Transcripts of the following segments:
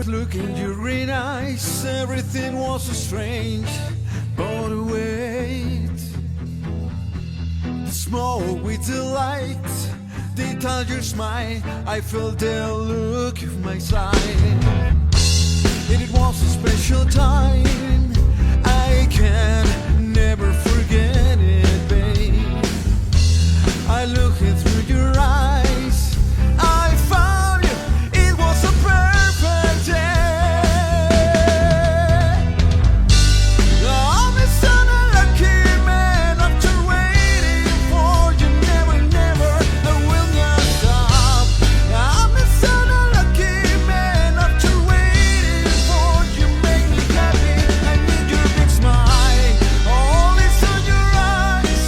looking you green eyes, everything was so strange. But wait, the smoke with the light, they touch your smile. I felt the look of my side. It was a special time, I can never forget it, babe. I looked through your eyes, I found you, it was a perfect day. I'm a son of lucky man, after waiting for you, never, never, I will not stop. I'm a son of lucky man, after waiting for you, make me happy, I need your big smile. All is on your eyes,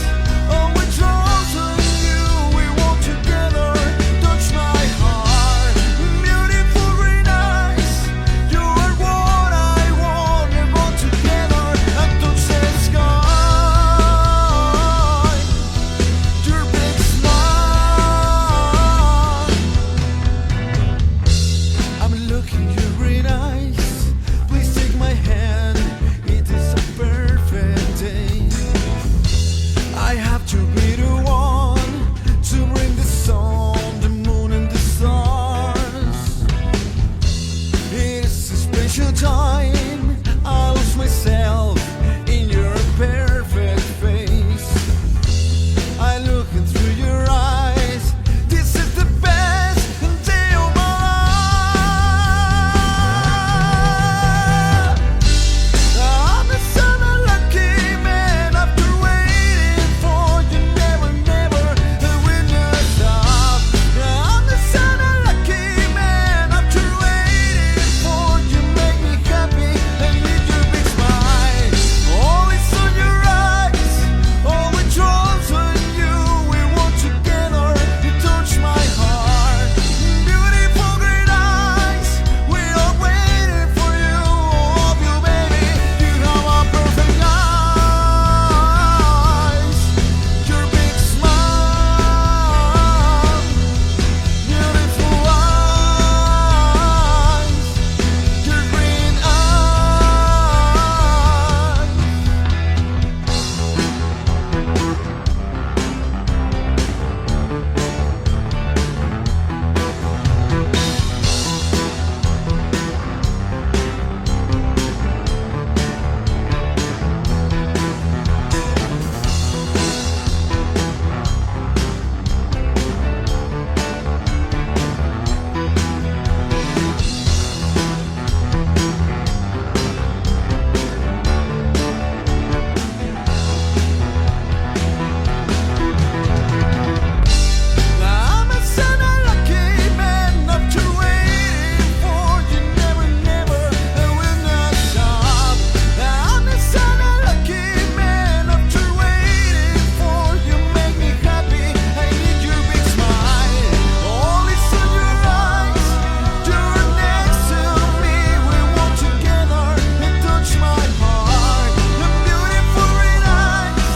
always draws on you, we walk together, touch my heart. Beautiful, green eyes, you are what I want, we walk together and touch the sky. Your big smile, I'm looking your green eyes, please take my hand, it is a perfect day. I have to be the one to bring the sun, the moon and the stars. It is a special time, I lose myself in your perfect face. I look through your eyes, this is the best day of my life. I'm a son of lucky man, after waiting for you, never, never, I will not stop. I'm a son of lucky man, after waiting for you, make me happy, I need your big smile. Always on your eyes, always draws on you, we walk together, you touch my heart. Beautiful green eyes, we are waiting for you, oh you baby, you have a perfect eyes. Your big smile, beautiful eyes, your green eyes. I'm a son of lucky man, after waiting for you, never, never, I will not stop. I'm a son of lucky man, after waiting for you, make me happy, I need your big smile. All is on your eyes, you're next to me, we walk together and touch my heart. The beautiful green eyes,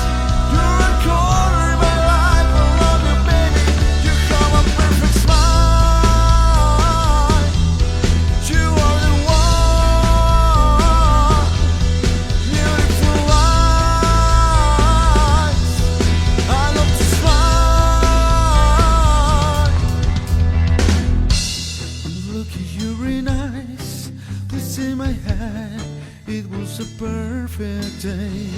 you're a color in my life, I love you baby, you have a perfect smile. You are the one, beautiful eyes, I love to smile. Look at your green eyes, please take my hand, it was a perfect day.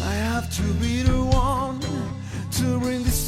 I have to be the one to bring this